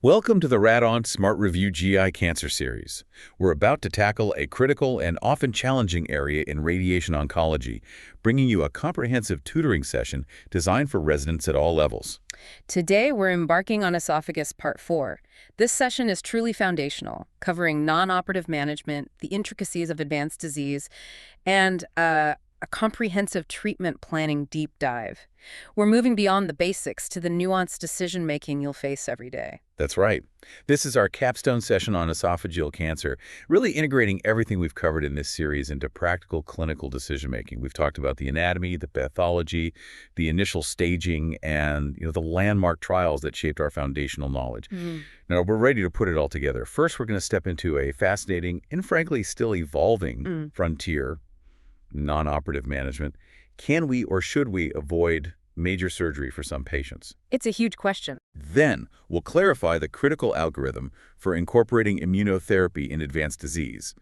Welcome to the Rad-On Smart Review GI Cancer Series. We're about to tackle a critical and often challenging area in radiation oncology, bringing you a comprehensive tutoring session designed for residents at all levels. Today, we're embarking on Esophagus Part 4. This session is truly foundational, covering non-operative management, the intricacies of advanced disease, and a comprehensive treatment planning deep dive. We're moving beyond the basics to the nuanced decision-making you'll face every day. That's right. This is our capstone session on esophageal cancer, really integrating everything we've covered in this series into practical clinical decision-making. We've talked about the anatomy, the pathology, the initial staging, and the landmark trials that shaped our foundational knowledge. Now, we're ready to put it all together. First, we're going to step into a fascinating and frankly still evolving frontier, non-operative management. Can we or should we avoid major surgery for some patients? It's a huge question. Then we'll clarify the critical algorithm for incorporating immunotherapy in advanced disease,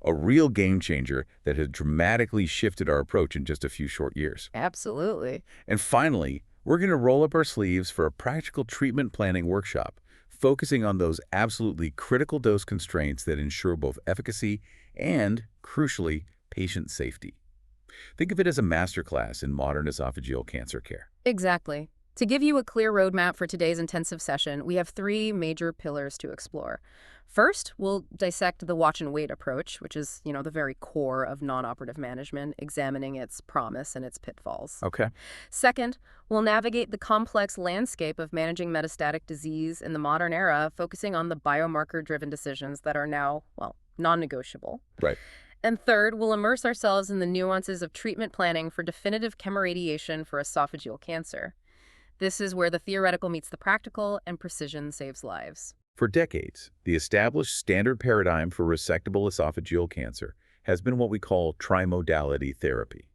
a real game changer that has dramatically shifted our approach in just a few short years. Absolutely. And finally, we're going to roll up our sleeves for a practical treatment planning workshop, focusing on those absolutely critical dose constraints that ensure both efficacy and, crucially, patient safety. Think of it as a masterclass in modern esophageal cancer care. Exactly. To give you a clear roadmap for today's intensive session, we have three major pillars to explore. First, we'll dissect the watch and wait approach, which is, the very core of non-operative management, examining its promise and its pitfalls. Okay. Second, we'll navigate the complex landscape of managing metastatic disease in the modern era, focusing on the biomarker-driven decisions that are now, non-negotiable. Right. And third, we'll immerse ourselves in the nuances of treatment planning for definitive chemoradiation for esophageal cancer. This is where the theoretical meets the practical and precision saves lives. For decades, the established standard paradigm for resectable esophageal cancer has been what we call trimodality therapy.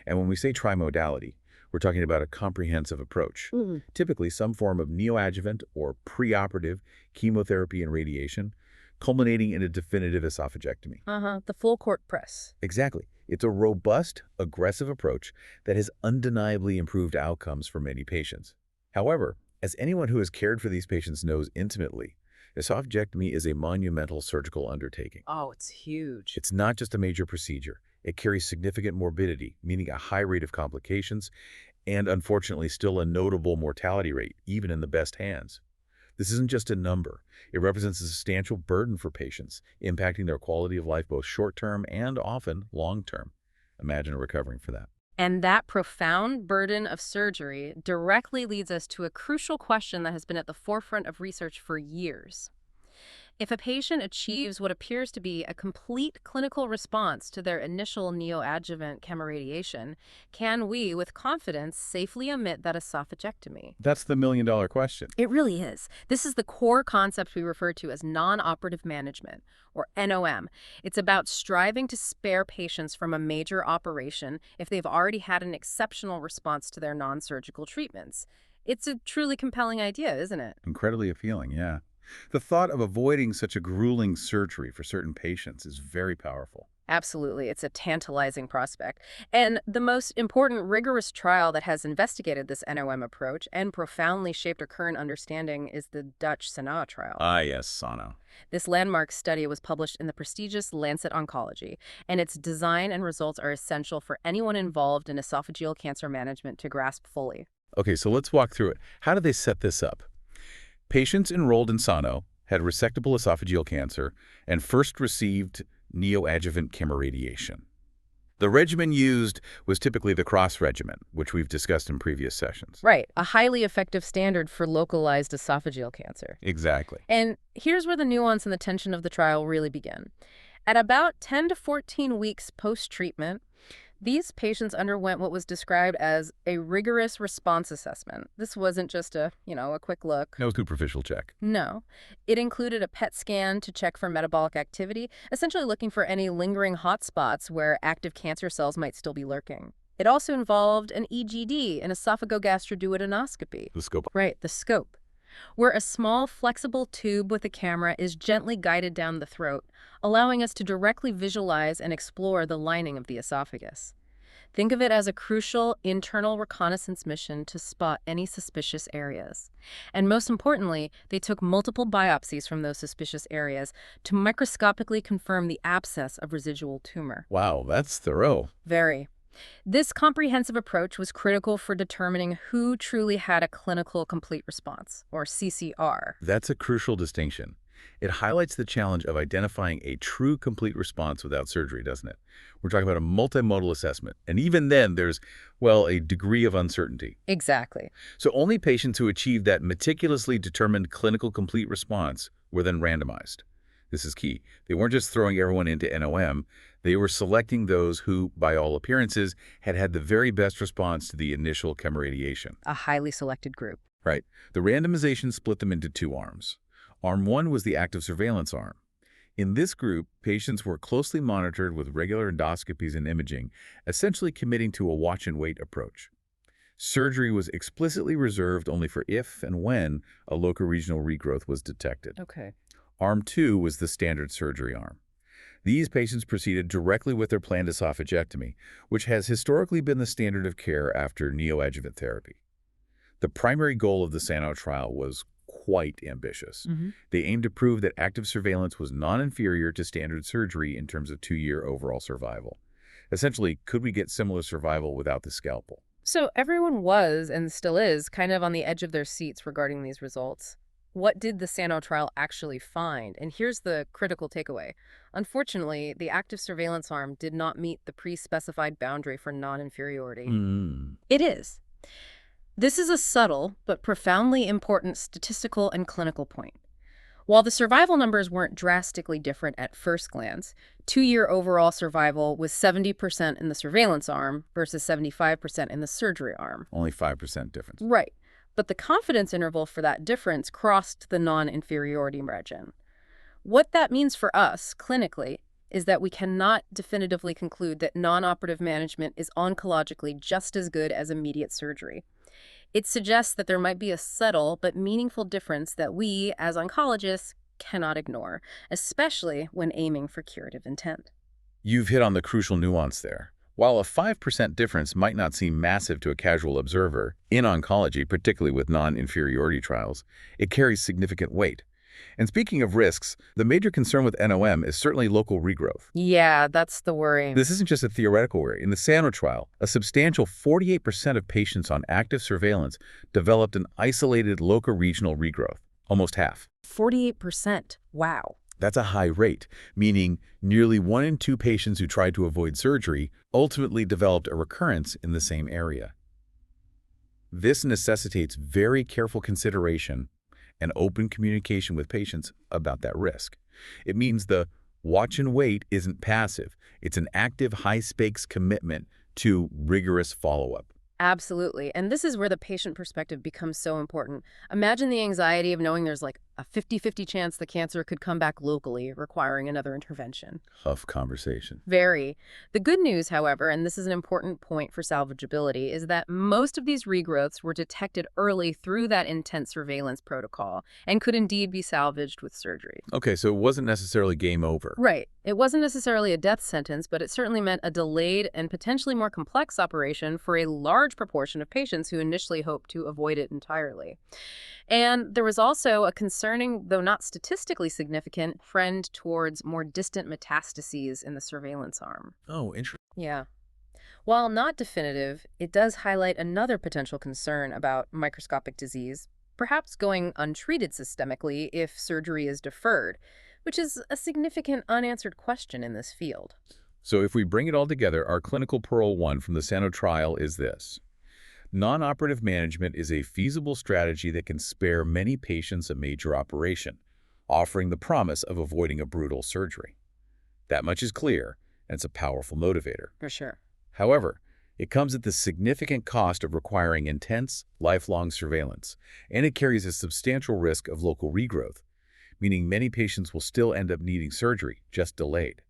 And when we say trimodality, we're talking about a comprehensive approach, typically some form of neoadjuvant or preoperative chemotherapy and radiation, culminating in a definitive esophagectomy. The full court press. Exactly. It's a robust, aggressive approach that has undeniably improved outcomes for many patients. However, as anyone who has cared for these patients knows intimately, esophagectomy is a monumental surgical undertaking. Oh, it's huge. It's not just a major procedure. It carries significant morbidity, meaning a high rate of complications, and unfortunately still a notable mortality rate, even in the best hands. This isn't just a number. It represents a substantial burden for patients, impacting their quality of life both short-term and often long-term. Imagine recovering for that. And that profound burden of surgery directly leads us to a crucial question that has been at the forefront of research for years. If a patient achieves what appears to be a complete clinical response to their initial neoadjuvant chemoradiation, can we, with confidence, safely omit that esophagectomy? That's the million-dollar question. It really is. This is the core concept we refer to as non-operative management, or NOM. It's about striving to spare patients from a major operation if they've already had an exceptional response to their non-surgical treatments. It's a truly compelling idea, isn't it? Incredibly appealing, yeah. The thought of avoiding such a grueling surgery for certain patients is very powerful. Absolutely. It's a tantalizing prospect. And the most important rigorous trial that has investigated this NOM approach and profoundly shaped our current understanding is the Dutch SANA trial. Yes, SANA. This landmark study was published in the prestigious Lancet Oncology, and its design and results are essential for anyone involved in esophageal cancer management to grasp fully. Okay, so let's walk through it. How did they set this up? Patients enrolled in SANA had resectable esophageal cancer and first received neoadjuvant chemoradiation. The regimen used was typically the cross regimen, which we've discussed in previous sessions. Right, a highly effective standard for localized esophageal cancer. Exactly. And here's where the nuance and the tension of the trial really begin. At about 10 to 14 weeks post-treatment, these patients underwent what was described as a rigorous response assessment. This wasn't just a quick look. No superficial check. No. It included a PET scan to check for metabolic activity, essentially looking for any lingering hotspots where active cancer cells might still be lurking. It also involved an EGD, an esophagogastroduodenoscopy. The scope. Right, the scope, where a small flexible tube with a camera is gently guided down the throat, allowing us to directly visualize and explore the lining of the esophagus. Think of it as a crucial internal reconnaissance mission to spot any suspicious areas. And most importantly, they took multiple biopsies from those suspicious areas to microscopically confirm the abscess of residual tumor. Wow, that's thorough. Very. This comprehensive approach was critical for determining who truly had a clinical complete response, or CCR. That's a crucial distinction. It highlights the challenge of identifying a true complete response without surgery, doesn't it? We're talking about a multimodal assessment. And even then, there's, well, a degree of uncertainty. Exactly. So only patients who achieved that meticulously determined clinical complete response were then randomized. This is key. They weren't just throwing everyone into NOM. They were selecting those who, by all appearances, had had the very best response to the initial chemoradiation. A highly selected group. Right. The randomization split them into two arms. Arm 1 was the active surveillance arm. In this group, patients were closely monitored with regular endoscopies and imaging, essentially committing to a watch-and-wait approach. Surgery was explicitly reserved only for if and when a locoregional regrowth was detected. Okay. Arm 2 was the standard surgery arm. These patients proceeded directly with their planned esophagectomy, which has historically been the standard of care after neoadjuvant therapy. The primary goal of the SANO trial was quite ambitious. They aimed to prove that active surveillance was non-inferior to standard surgery in terms of 2-year overall survival. Essentially, could we get similar survival without the scalpel? So everyone was, and still is, kind of on the edge of their seats regarding these results. What did the SANO trial actually find? And here's the critical takeaway. Unfortunately, the active surveillance arm did not meet the pre-specified boundary for non-inferiority. It is. This is a subtle but profoundly important statistical and clinical point. While the survival numbers weren't drastically different at first glance, 2-year overall survival was 70% in the surveillance arm versus 75% in the surgery arm. Only 5% difference. Right. But the confidence interval for that difference crossed the non-inferiority margin. What that means for us, clinically, is that we cannot definitively conclude that non-operative management is oncologically just as good as immediate surgery. It suggests that there might be a subtle but meaningful difference that we, as oncologists, cannot ignore, especially when aiming for curative intent. You've hit on the crucial nuance there. While a 5% difference might not seem massive to a casual observer, in oncology, particularly with non-inferiority trials, it carries significant weight. And speaking of risks, the major concern with NOM is certainly local regrowth. Yeah, that's the worry. This isn't just a theoretical worry. In the SANO trial, a substantial 48% of patients on active surveillance developed an isolated locoregional regrowth, almost half. 48%. Wow. That's a high rate, meaning nearly 1 in 2 patients who tried to avoid surgery ultimately developed a recurrence in the same area. This necessitates very careful consideration and open communication with patients about that risk. It means the watch and wait isn't passive. It's an active, high-stakes commitment to rigorous follow-up. Absolutely. And this is where the patient perspective becomes so important. Imagine the anxiety of knowing there's like a 50-50 chance the cancer could come back locally, requiring another intervention. Tough conversation. Very. The good news, however, and this is an important point for salvageability, is that most of these regrowths were detected early through that intense surveillance protocol and could indeed be salvaged with surgery. Okay, so it wasn't necessarily game over. Right. It wasn't necessarily a death sentence, but it certainly meant a delayed and potentially more complex operation for a large proportion of patients who initially hoped to avoid it entirely. And there was also a concerning, though not statistically significant, trend towards more distant metastases in the surveillance arm. Oh, interesting. Yeah. While not definitive, it does highlight another potential concern about microscopic disease, perhaps going untreated systemically if surgery is deferred, which is a significant unanswered question in this field. So if we bring it all together, our clinical pearl 1 from the SANO trial is this. Non-operative management is a feasible strategy that can spare many patients a major operation, offering the promise of avoiding a brutal surgery. That much is clear, and it's a powerful motivator. For sure. However, it comes at the significant cost of requiring intense, lifelong surveillance, and it carries a substantial risk of local regrowth, meaning many patients will still end up needing surgery, just delayed.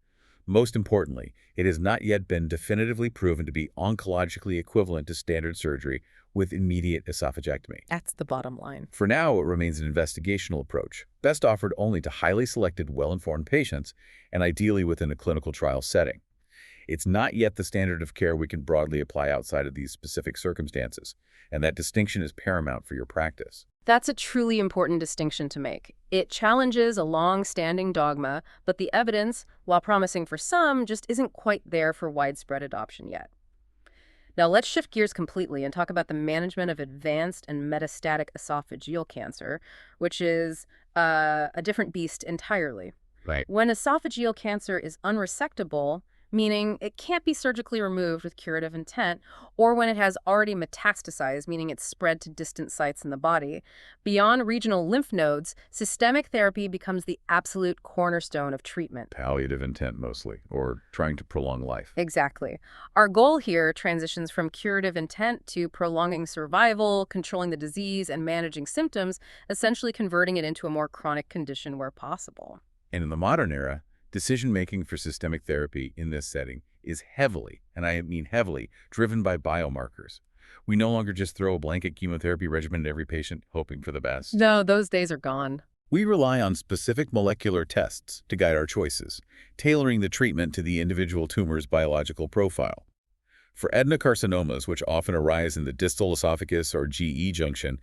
Most importantly, it has not yet been definitively proven to be oncologically equivalent to standard surgery with immediate esophagectomy. That's the bottom line. For now, it remains an investigational approach, best offered only to highly selected, well-informed patients, and ideally within a clinical trial setting. It's not yet the standard of care we can broadly apply outside of these specific circumstances, and that distinction is paramount for your practice. That's a truly important distinction to make. It challenges a long-standing dogma, but the evidence, while promising for some, just isn't quite there for widespread adoption yet. Now let's shift gears completely and talk about the management of advanced and metastatic esophageal cancer, which is a different beast entirely. Right. When esophageal cancer is unresectable, meaning it can't be surgically removed with curative intent, or when it has already metastasized, meaning it's spread to distant sites in the body, beyond regional lymph nodes, systemic therapy becomes the absolute cornerstone of treatment. Palliative intent mostly, or trying to prolong life. Exactly. Our goal here transitions from curative intent to prolonging survival, controlling the disease, and managing symptoms, essentially converting it into a more chronic condition where possible. And in the modern era, decision-making for systemic therapy in this setting is heavily, and I mean heavily, driven by biomarkers. We no longer just throw a blanket chemotherapy regimen at every patient, hoping for the best. No, those days are gone. We rely on specific molecular tests to guide our choices, tailoring the treatment to the individual tumor's biological profile. For adenocarcinomas, which often arise in the distal esophagus or GE junction,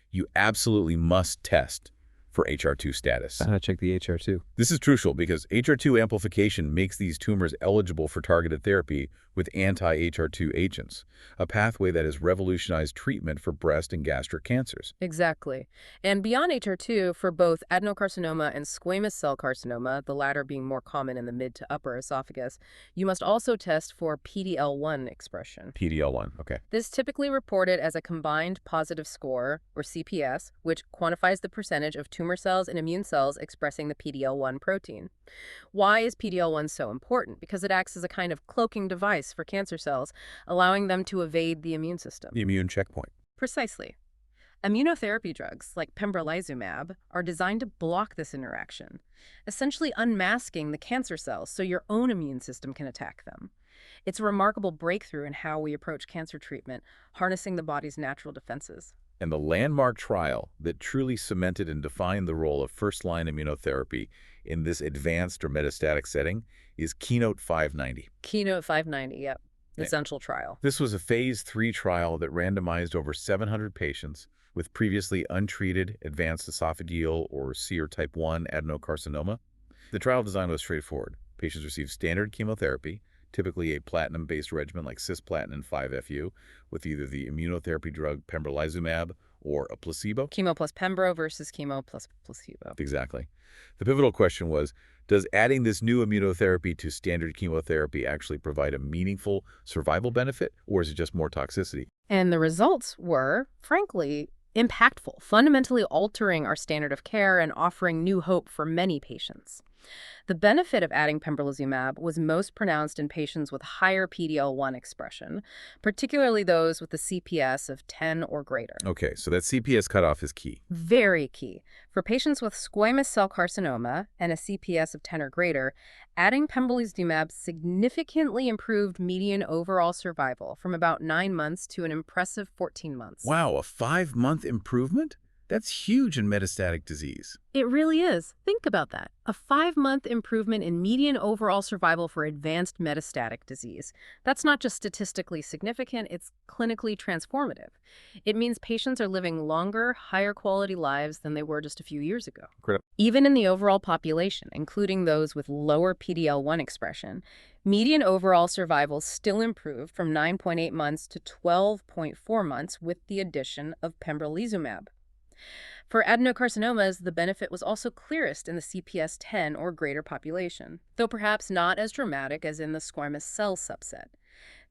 you absolutely must test for HR2 status. How to check the HR2? This is crucial because HR2 amplification makes these tumors eligible for targeted therapy with anti-HR2 agents, a pathway that has revolutionized treatment for breast and gastric cancers. Exactly. And beyond HR2, for both adenocarcinoma and squamous cell carcinoma, the latter being more common in the mid to upper esophagus, you must also test for PD-L1 expression. PD-L1, okay. This typically reported as a combined positive score, or CPS, which quantifies the percentage of tumor cells and immune cells expressing the PD-L1 protein. Why is PD-L1 so important? Because it acts as a kind of cloaking device for cancer cells, allowing them to evade the immune system. The immune checkpoint. Precisely. Immunotherapy drugs, like pembrolizumab, are designed to block this interaction, essentially unmasking the cancer cells so your own immune system can attack them. It's a remarkable breakthrough in how we approach cancer treatment, harnessing the body's natural defenses. And the landmark trial that truly cemented and defined the role of first-line immunotherapy in this advanced or metastatic setting is KEYNOTE-590. KEYNOTE-590, yep. Essential trial. This was a phase 3 trial that randomized over 700 patients with previously untreated advanced esophageal or C or type 1 adenocarcinoma. The trial design was straightforward. Patients received standard chemotherapy, typically a platinum-based regimen like cisplatin and 5-FU, with either the immunotherapy drug pembrolizumab or a placebo. Chemo plus pembro versus chemo plus placebo. Exactly. The pivotal question was, does adding this new immunotherapy to standard chemotherapy actually provide a meaningful survival benefit, or is it just more toxicity? And the results were, frankly, impactful, fundamentally altering our standard of care and offering new hope for many patients. The benefit of adding pembrolizumab was most pronounced in patients with higher PD-L1 expression, particularly those with a CPS of 10 or greater. Okay, so that CPS cutoff is key. Very key. For patients with squamous cell carcinoma and a CPS of 10 or greater, adding pembrolizumab significantly improved median overall survival from about 9 months to an impressive 14 months. Wow, a 5-month improvement? That's huge in metastatic disease. It really is. Think about that. A 5-month improvement in median overall survival for advanced metastatic disease. That's not just statistically significant, it's clinically transformative. It means patients are living longer, higher quality lives than they were just a few years ago. Correct. Even in the overall population, including those with lower PD-L1 expression, median overall survival still improved from 9.8 months to 12.4 months with the addition of pembrolizumab. For adenocarcinomas, the benefit was also clearest in the CPS 10 or greater population, though perhaps not as dramatic as in the squamous cell subset.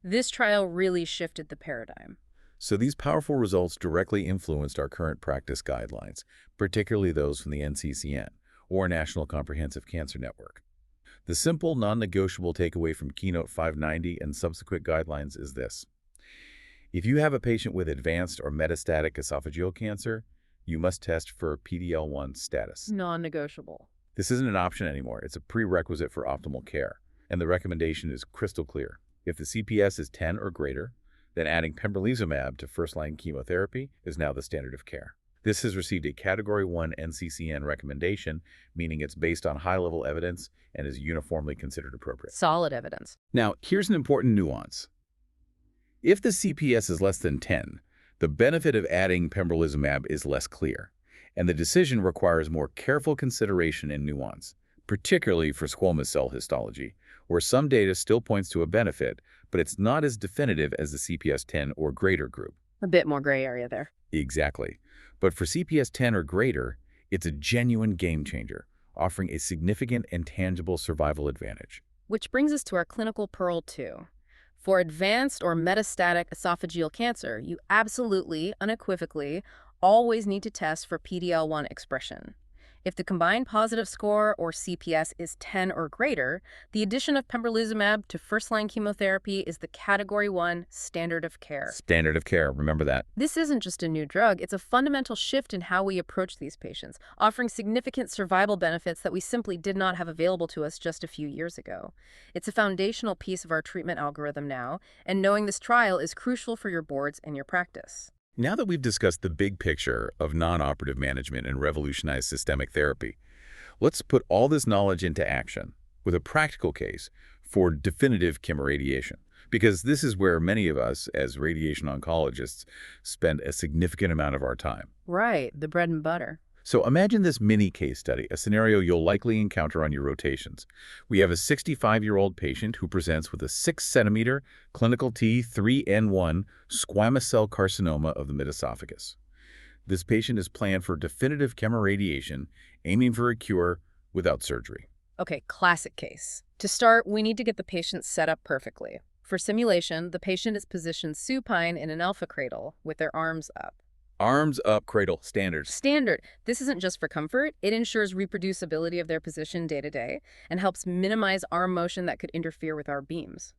This trial really shifted the paradigm. So these powerful results directly influenced our current practice guidelines, particularly those from the NCCN, or National Comprehensive Cancer Network. The simple, non-negotiable takeaway from KEYNOTE-590 and subsequent guidelines is this. If you have a patient with advanced or metastatic esophageal cancer, you must test for PD-L1 status. Non-negotiable. This isn't an option anymore. It's a prerequisite for optimal care, and the recommendation is crystal clear. If the CPS is 10 or greater, then adding pembrolizumab to first-line chemotherapy is now the standard of care. This has received a Category 1 NCCN recommendation, meaning it's based on high-level evidence and is uniformly considered appropriate. Solid evidence. Now, here's an important nuance. If the CPS is less than 10, the benefit of adding pembrolizumab is less clear, and the decision requires more careful consideration and nuance, particularly for squamous cell histology, where some data still points to a benefit, but it's not as definitive as the CPS 10 or greater group. A bit more gray area there. Exactly. But for CPS 10 or greater, it's a genuine game changer, offering a significant and tangible survival advantage. Which brings us to our clinical pearl 2. For advanced or metastatic esophageal cancer, you absolutely, unequivocally, always need to test for PD-L1 expression. If the combined positive score, or CPS, is 10 or greater, the addition of pembrolizumab to first-line chemotherapy is the Category 1 standard of care. Standard of care, remember that. This isn't just a new drug, it's a fundamental shift in how we approach these patients, offering significant survival benefits that we simply did not have available to us just a few years ago. It's a foundational piece of our treatment algorithm now, and knowing this trial is crucial for your boards and your practice. Now that we've discussed the big picture of non-operative management and revolutionized systemic therapy, let's put all this knowledge into action with a practical case for definitive chemoradiation, because this is where many of us as radiation oncologists spend a significant amount of our time. Right, the bread and butter. So imagine this mini case study, a scenario you'll likely encounter on your rotations. We have a 65-year-old patient who presents with a 6-centimeter clinical T3N1 squamous cell carcinoma of the mid-esophagus. This patient is planned for definitive chemoradiation, aiming for a cure without surgery. Okay, classic case. To start, we need to get the patient set up perfectly. For simulation, the patient is positioned supine in an alpha cradle with their arms up. Arms up cradle, standard. Standard. This isn't just for comfort. It ensures reproducibility of their position day to day and helps minimize arm motion that could interfere with our beams.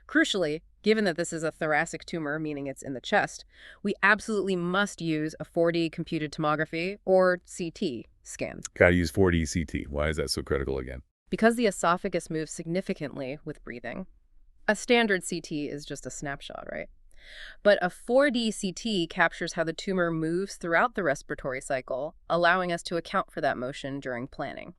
Crucially, given that this is a thoracic tumor, meaning it's in the chest, we absolutely must use a 4D computed tomography, or CT, scan. Gotta use 4D CT. Why is that so critical again? Because the esophagus moves significantly with breathing. A standard CT is just a snapshot, right? But a 4D CT captures how the tumor moves throughout the respiratory cycle, allowing us to account for that motion during planning.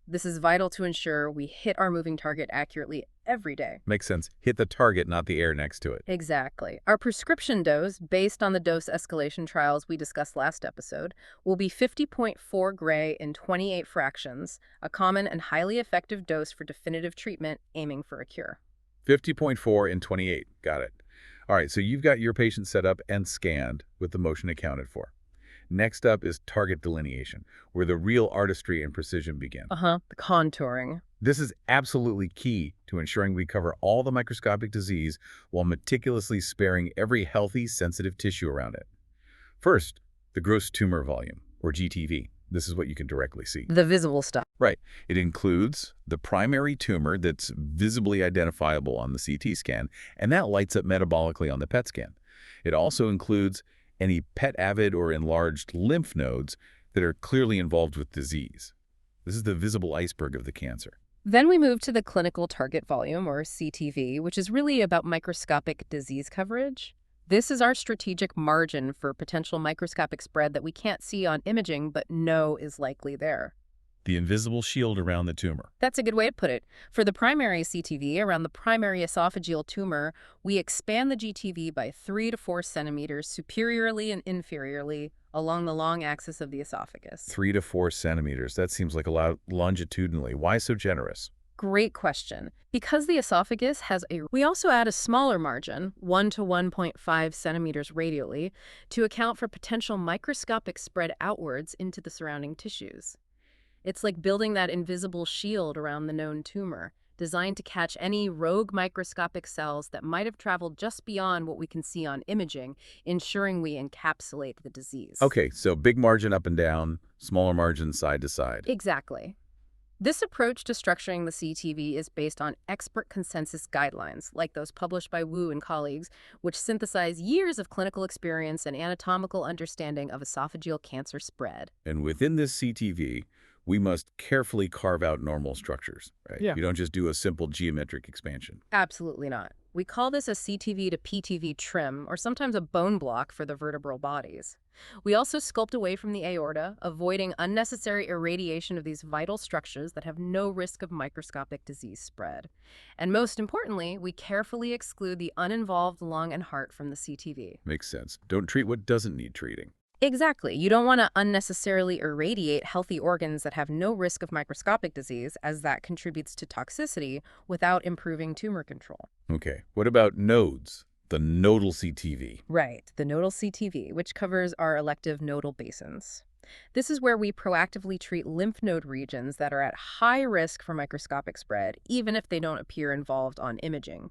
This is vital to ensure we hit our moving target accurately every day. Makes sense. Hit the target, not the air next to it. Exactly. Our prescription dose, based on the dose escalation trials we discussed last episode, will be 50.4 gray in 28 fractions, a common and highly effective dose for definitive treatment aiming for a cure. 50.4 in 28. Got it. All right, so you've got your patient set up and scanned with the motion accounted for. Next up is target delineation, where the real artistry and precision begin. The contouring. This is absolutely key to ensuring we cover all the microscopic disease while meticulously sparing every healthy, sensitive tissue around it. First, the gross tumor volume, or GTV. This is what you can directly see. The visible stuff. Right. It includes the primary tumor that's visibly identifiable on the CT scan, and that lights up metabolically on the PET scan. It also includes any PET-avid or enlarged lymph nodes that are clearly involved with disease. This is the visible iceberg of the cancer. Then we move to the clinical target volume, or CTV, which is really about microscopic disease coverage. This is our strategic margin for potential microscopic spread that we can't see on imaging but know is likely there. The invisible shield around the tumor. That's a good way to put it. For the primary CTV, around the primary esophageal tumor, we expand the GTV by 3 to 4 centimeters superiorly and inferiorly along the long axis of the esophagus. 3 to 4 centimeters. That seems like a lot longitudinally. Why so generous? Great question. Because the esophagus we also add a smaller margin, 1 to 1.5 centimeters radially, to account for potential microscopic spread outwards into the surrounding tissues. It's like building that invisible shield around the known tumor, designed to catch any rogue microscopic cells that might have traveled just beyond what we can see on imaging, ensuring we encapsulate the disease. Okay, so big margin up and down, smaller margin side to side. Exactly. This approach to structuring the CTV is based on expert consensus guidelines, like those published by Wu and colleagues, which synthesize years of clinical experience and anatomical understanding of esophageal cancer spread. And within this CTV, we must carefully carve out normal structures, right? Yeah. You don't just do a simple geometric expansion. Absolutely not. We call this a CTV to PTV trim, or sometimes a bone block for the vertebral bodies. We also sculpt away from the aorta, avoiding unnecessary irradiation of these vital structures that have no risk of microscopic disease spread. And most importantly, we carefully exclude the uninvolved lung and heart from the CTV. Makes sense. Don't treat what doesn't need treating. Exactly. You don't want to unnecessarily irradiate healthy organs that have no risk of microscopic disease, as that contributes to toxicity without improving tumor control. Okay, what about nodes? The nodal CTV. Right, the nodal CTV, which covers our elective nodal basins. This is where we proactively treat lymph node regions that are at high risk for microscopic spread, even if they don't appear involved on imaging.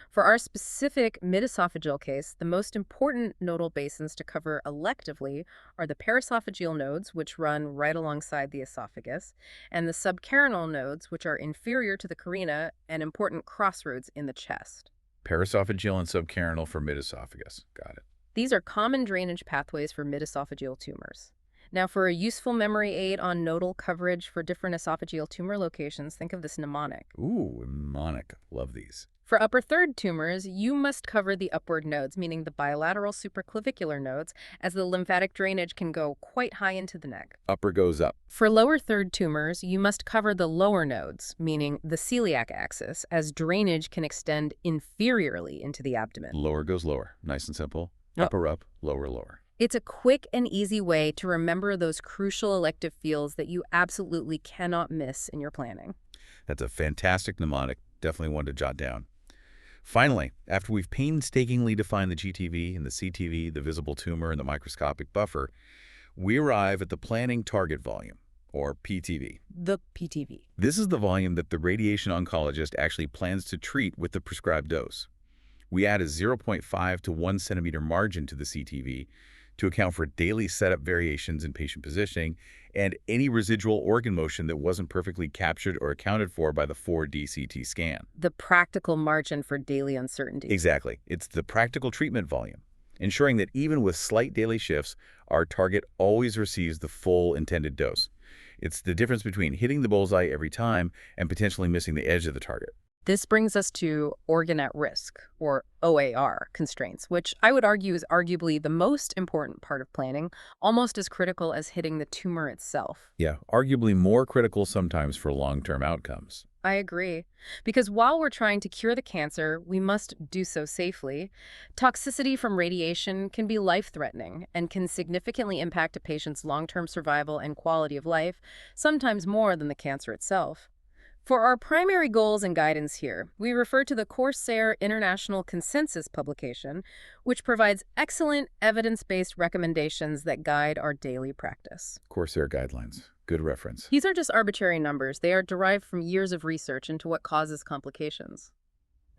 For our specific mid-esophageal case, the most important nodal basins to cover electively are the paraesophageal nodes, which run right alongside the esophagus, and the subcarinal nodes, which are inferior to the carina and important crossroads in the chest. Paraesophageal and subcarinal for mid-esophagus. Got it. These are common drainage pathways for mid-esophageal tumors. Now, for a useful memory aid on nodal coverage for different esophageal tumor locations, think of this mnemonic. Ooh, mnemonic. Love these. For upper third tumors, you must cover the upward nodes, meaning the bilateral supraclavicular nodes, as the lymphatic drainage can go quite high into the neck. Upper goes up. For lower third tumors, you must cover the lower nodes, meaning the celiac axis, as drainage can extend inferiorly into the abdomen. Lower goes lower. Nice and simple. Oh. Upper up, lower lower. It's a quick and easy way to remember those crucial elective fields that you absolutely cannot miss in your planning. That's a fantastic mnemonic. Definitely one to jot down. Finally, after we've painstakingly defined the GTV and the CTV, the visible tumor and the microscopic buffer, we arrive at the planning target volume, or PTV. The PTV. This is the volume that the radiation oncologist actually plans to treat with the prescribed dose. We add a 0.5 to 1 centimeter margin to the CTV to account for daily setup variations in patient positioning and any residual organ motion that wasn't perfectly captured or accounted for by the 4D CT scan. The practical margin for daily uncertainty. Exactly. It's the practical treatment volume, ensuring that even with slight daily shifts, our target always receives the full intended dose. It's the difference between hitting the bullseye every time and potentially missing the edge of the target. This brings us to organ at risk, or OAR, constraints, which I would argue is arguably the most important part of planning, almost as critical as hitting the tumor itself. Yeah, arguably more critical sometimes for long-term outcomes. I agree. Because while we're trying to cure the cancer, we must do so safely. Toxicity from radiation can be life-threatening and can significantly impact a patient's long-term survival and quality of life, sometimes more than the cancer itself. For our primary goals and guidance here, we refer to the Corsair International Consensus publication, which provides excellent evidence-based recommendations that guide our daily practice. Corsair guidelines. Good reference. These aren't just arbitrary numbers. They are derived from years of research into what causes complications.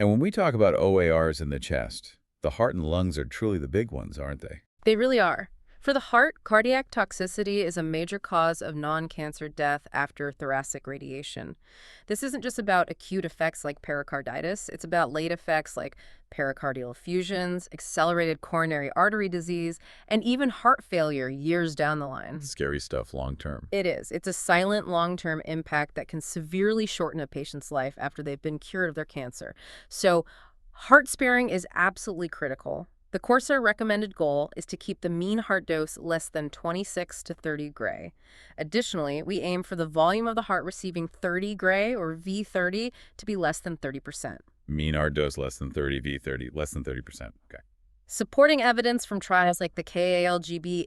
And when we talk about OARs in the chest, the heart and lungs are truly the big ones, aren't they? They really are. For the heart, cardiac toxicity is a major cause of non-cancer death after thoracic radiation. This isn't just about acute effects like pericarditis. It's about late effects like pericardial effusions, accelerated coronary artery disease, and even heart failure years down the line. Scary stuff long term. It is. It's a silent long-term impact that can severely shorten a patient's life after they've been cured of their cancer. So heart sparing is absolutely critical. The Corsair recommended goal is to keep the mean heart dose less than 26 to 30 gray. Additionally, we aim for the volume of the heart receiving 30 gray, or V30, to be less than 30%. Mean heart dose less than 30, V30, less than 30%. Okay. Supporting evidence from trials like the KALGB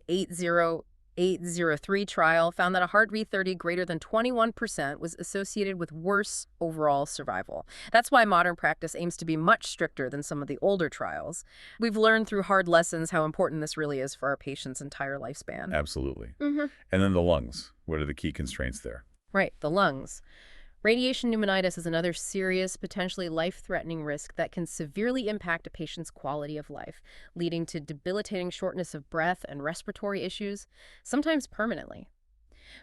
803 trial found that a heart V30 greater than 21% was associated with worse overall survival. That's why modern practice aims to be much stricter than some of the older trials. We've learned through hard lessons how important this really is for our patients' entire lifespan. Absolutely. Mm-hmm. And then the lungs. What are the key constraints there? Right, the lungs. Radiation pneumonitis is another serious, potentially life-threatening risk that can severely impact a patient's quality of life, leading to debilitating shortness of breath and respiratory issues, sometimes permanently.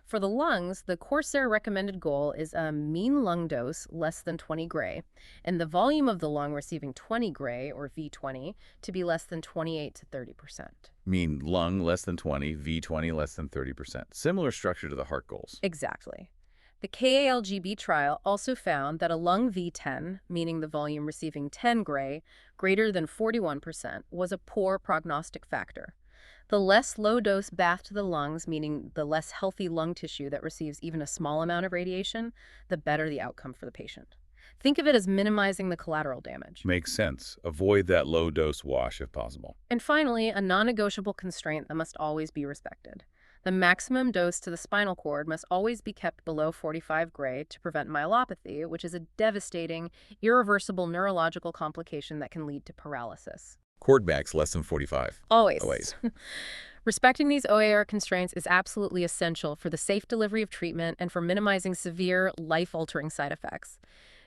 For the lungs, the Corsair recommended goal is a mean lung dose less than 20 gray, and the volume of the lung receiving 20 gray, or V20, to be less than 28 to 30%. Mean lung less than 20, V20 less than 30%. Similar structure to the heart goals. Exactly. The KALGB trial also found that a lung V10, meaning the volume receiving 10 gray, greater than 41%, was a poor prognostic factor. The less low-dose bath to the lungs, meaning the less healthy lung tissue that receives even a small amount of radiation, the better the outcome for the patient. Think of it as minimizing the collateral damage. Makes sense. Avoid that low-dose wash if possible. And finally, a non-negotiable constraint that must always be respected. The maximum dose to the spinal cord must always be kept below 45 gray to prevent myelopathy, which is a devastating, irreversible neurological complication that can lead to paralysis. Cord max less than 45. Always. Always. Respecting these OAR constraints is absolutely essential for the safe delivery of treatment and for minimizing severe, life-altering side effects.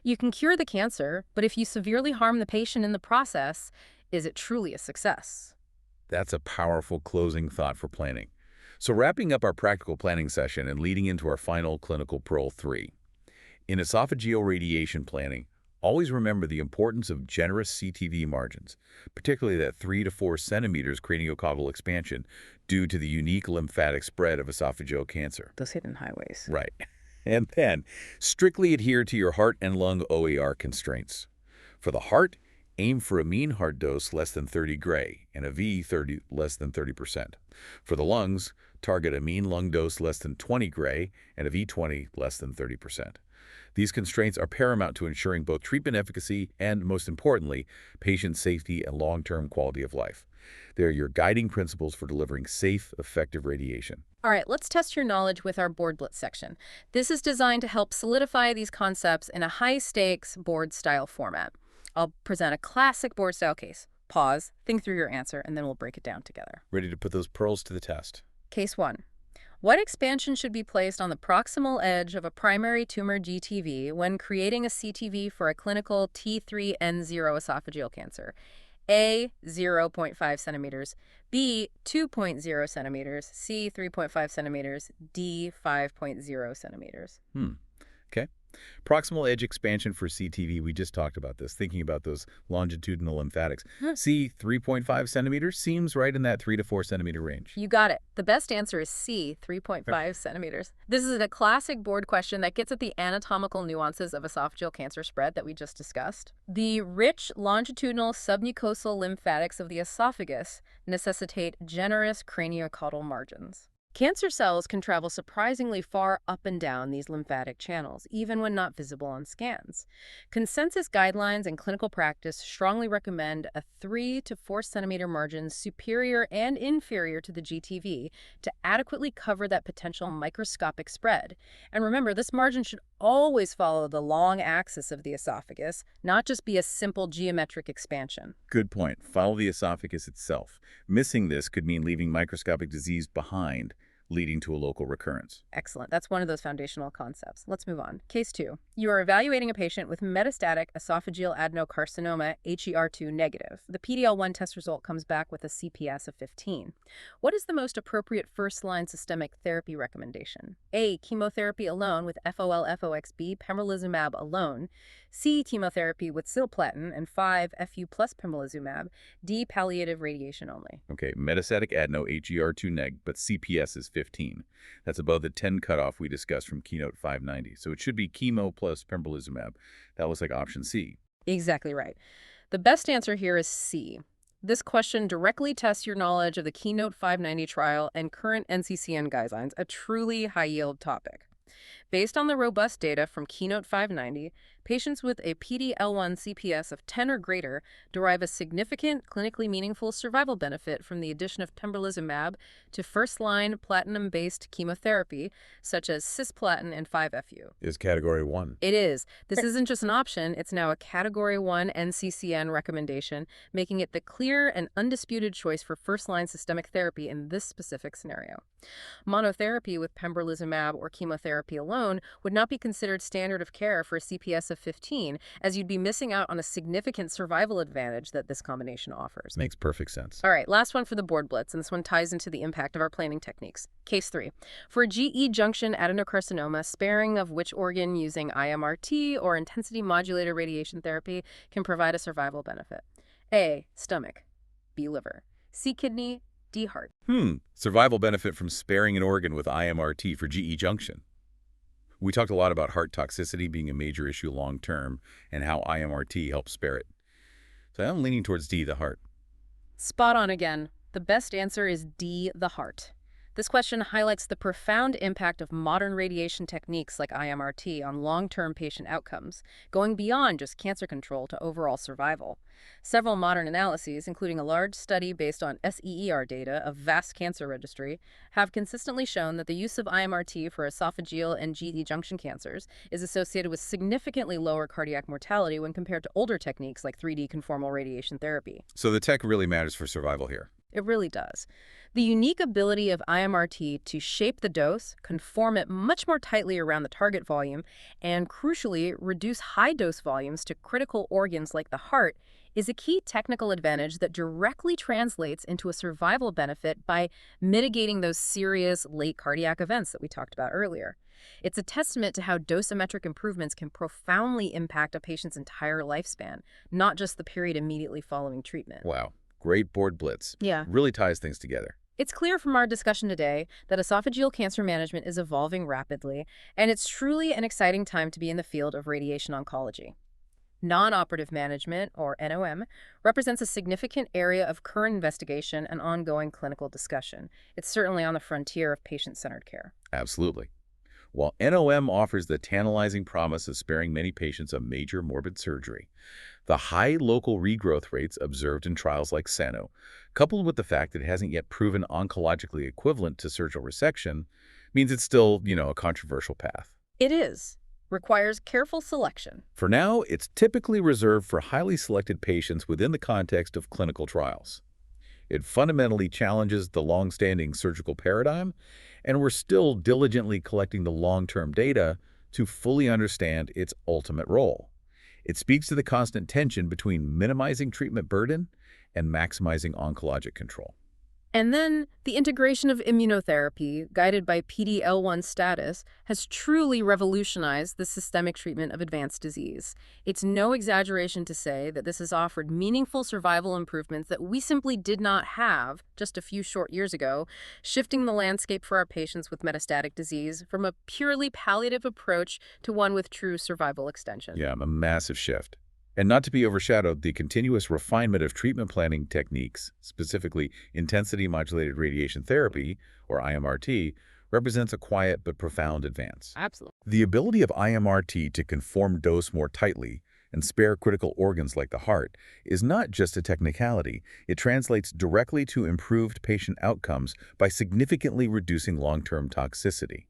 You can cure the cancer, but if you severely harm the patient in the process, is it truly a success? That's a powerful closing thought for planning. So wrapping up our practical planning session and leading into our final clinical Pearl 3. In esophageal radiation planning, always remember the importance of generous CTV margins, particularly that 3 to 4 centimeters craniocaudal expansion due to the unique lymphatic spread of esophageal cancer. Those hidden highways. Right. And then, strictly adhere to your heart and lung OAR constraints. For the heart, aim for a mean heart dose less than 30 gray and a V30 less than 30%. For the lungs, target a mean lung dose less than 20 gray and a V20 less than 30%. These constraints are paramount to ensuring both treatment efficacy and, most importantly, patient safety and long-term quality of life. They are your guiding principles for delivering safe, effective radiation. All right, let's test your knowledge with our board blitz section. This is designed to help solidify these concepts in a high-stakes board-style format. I'll present a classic board-style case. Pause, think through your answer, and then we'll break it down together. Ready to put those pearls to the test. Case 1. What expansion should be placed on the proximal edge of a primary tumor GTV when creating a CTV for a clinical T3N0 esophageal cancer? A, 0.5 centimeters, B, 2.0 centimeters, C, 3.5 centimeters, D, 5.0 centimeters. Okay. Proximal edge expansion for CTV, we just talked about this, thinking about those longitudinal lymphatics. C, 3.5 centimeters, seems right in that 3 to 4 centimeter range. You got it. The best answer is C, 3.5 centimeters. This is a classic board question that gets at the anatomical nuances of esophageal cancer spread that we just discussed. The rich longitudinal submucosal lymphatics of the esophagus necessitate generous craniocaudal margins. Cancer cells can travel surprisingly far up and down these lymphatic channels, even when not visible on scans. Consensus guidelines and clinical practice strongly recommend a 3 to 4 centimeter margin superior and inferior to the GTV to adequately cover that potential microscopic spread. And remember, this margin should always follow the long axis of the esophagus, not just be a simple geometric expansion. Good point. Follow the esophagus itself. Missing this could mean leaving microscopic disease behind, leading to a local recurrence. Excellent. That's one of those foundational concepts. Let's move on. Case 2. You are evaluating a patient with metastatic esophageal adenocarcinoma, HER2 negative. The PD-L1 test result comes back with a CPS of 15. What is the most appropriate first-line systemic therapy recommendation? A, chemotherapy alone with FOL-FOXB, pembrolizumab alone. C, chemotherapy with cisplatin and 5-FU plus pembrolizumab. D, palliative radiation only. Okay, metastatic adeno HER2 neg, but CPS is 15. That's above the 10 cutoff we discussed from Keynote 590. So it should be chemo plus pembrolizumab. That looks like option C. Exactly right. The best answer here is C. This question directly tests your knowledge of the Keynote 590 trial and current NCCN guidelines, a truly high-yield topic. Based on the robust data from Keynote 590, patients with a PD-L1 CPS of 10 or greater derive a significant, clinically meaningful survival benefit from the addition of pembrolizumab to first-line platinum-based chemotherapy, such as cisplatin and 5-FU. Is category 1. It is. This isn't just an option, it's now a Category 1 NCCN recommendation, making it the clear and undisputed choice for first-line systemic therapy in this specific scenario. Monotherapy with pembrolizumab or chemotherapy alone would not be considered standard of care for a CPS of 15, as you'd be missing out on a significant survival advantage that this combination offers. Makes perfect sense. All right, last one for the board blitz, and this one ties into the impact of our planning techniques. Case 3. For a GE junction adenocarcinoma, sparing of which organ using IMRT or intensity modulator radiation therapy can provide a survival benefit? A, stomach. B, liver. C, kidney. D, heart. Survival benefit from sparing an organ with IMRT for GE junction. We talked a lot about heart toxicity being a major issue long-term and how IMRT helps spare it. So I'm leaning towards D, the heart. Spot on again. The best answer is D, the heart. This question highlights the profound impact of modern radiation techniques like IMRT on long-term patient outcomes, going beyond just cancer control to overall survival. Several modern analyses, including a large study based on SEER data of vast cancer registry, have consistently shown that the use of IMRT for esophageal and GE junction cancers is associated with significantly lower cardiac mortality when compared to older techniques like 3D conformal radiation therapy. So the tech really matters for survival here. It really does. The unique ability of IMRT to shape the dose, conform it much more tightly around the target volume, and crucially, reduce high-dose volumes to critical organs like the heart is a key technical advantage that directly translates into a survival benefit by mitigating those serious late cardiac events that we talked about earlier. It's a testament to how dosimetric improvements can profoundly impact a patient's entire lifespan, not just the period immediately following treatment. Wow. Great board blitz. Yeah. Really ties things together. It's clear from our discussion today that esophageal cancer management is evolving rapidly, and it's truly an exciting time to be in the field of radiation oncology. Non-operative management, or NOM, represents a significant area of current investigation and ongoing clinical discussion. It's certainly on the frontier of patient-centered care. Absolutely. While NOM offers the tantalizing promise of sparing many patients a major morbid surgery, the high local regrowth rates observed in trials like SANO, coupled with the fact that it hasn't yet proven oncologically equivalent to surgical resection, means it's still, a controversial path. It is. Requires careful selection. For now, it's typically reserved for highly selected patients within the context of clinical trials. It fundamentally challenges the long-standing surgical paradigm, and we're still diligently collecting the long-term data to fully understand its ultimate role. It speaks to the constant tension between minimizing treatment burden and maximizing oncologic control. And then the integration of immunotherapy, guided by PD-L1 status, has truly revolutionized the systemic treatment of advanced disease. It's no exaggeration to say that this has offered meaningful survival improvements that we simply did not have just a few short years ago, shifting the landscape for our patients with metastatic disease from a purely palliative approach to one with true survival extension. Yeah, a massive shift. And not to be overshadowed, the continuous refinement of treatment planning techniques, specifically intensity-modulated radiation therapy, or IMRT, represents a quiet but profound advance. Absolutely. The ability of IMRT to conform dose more tightly and spare critical organs like the heart is not just a technicality. It translates directly to improved patient outcomes by significantly reducing long-term toxicity.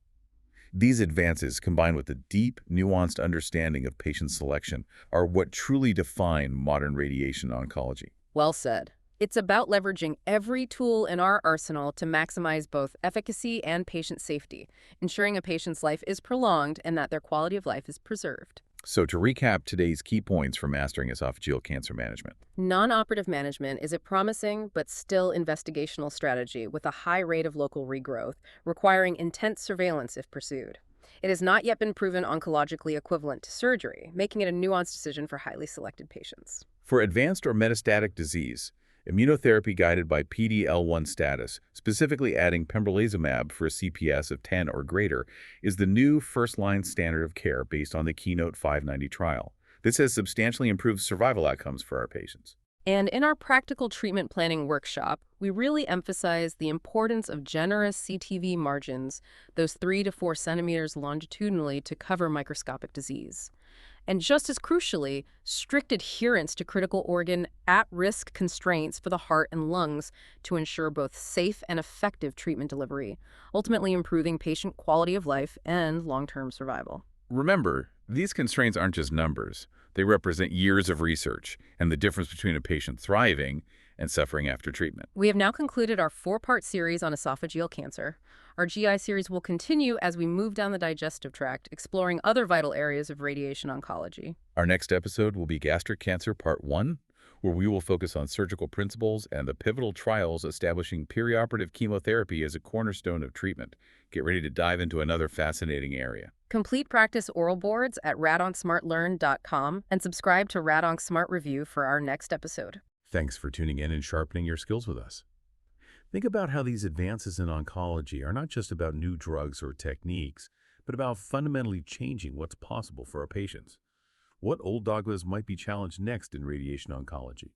These advances, combined with a deep, nuanced understanding of patient selection, are what truly define modern radiation oncology. Well said. It's about leveraging every tool in our arsenal to maximize both efficacy and patient safety, ensuring a patient's life is prolonged and that their quality of life is preserved. So to recap today's key points for mastering esophageal cancer management. Non-operative management is a promising but still investigational strategy with a high rate of local regrowth, requiring intense surveillance if pursued. It has not yet been proven oncologically equivalent to surgery, making it a nuanced decision for highly selected patients. For advanced or metastatic disease, immunotherapy guided by PD-L1 status, specifically adding pembrolizumab for a CPS of 10 or greater, is the new first-line standard of care based on the Keynote 590 trial. This has substantially improved survival outcomes for our patients. And in our practical treatment planning workshop, we really emphasize the importance of generous CTV margins, those 3 to 4 centimeters longitudinally to cover microscopic disease. And just as crucially, strict adherence to critical organ at-risk constraints for the heart and lungs to ensure both safe and effective treatment delivery, ultimately improving patient quality of life and long-term survival. Remember, these constraints aren't just numbers. They represent years of research and the difference between a patient thriving and suffering after treatment. We have now concluded our 4-part series on esophageal cancer. Our GI series will continue as we move down the digestive tract, exploring other vital areas of radiation oncology. Our next episode will be Gastric Cancer Part 1, where we will focus on surgical principles and the pivotal trials establishing perioperative chemotherapy as a cornerstone of treatment. Get ready to dive into another fascinating area. Complete practice oral boards at radoncsmartlearn.com and subscribe to Radonc Smart Review for our next episode. Thanks for tuning in and sharpening your skills with us. Think about how these advances in oncology are not just about new drugs or techniques, but about fundamentally changing what's possible for our patients. What old dogmas might be challenged next in radiation oncology?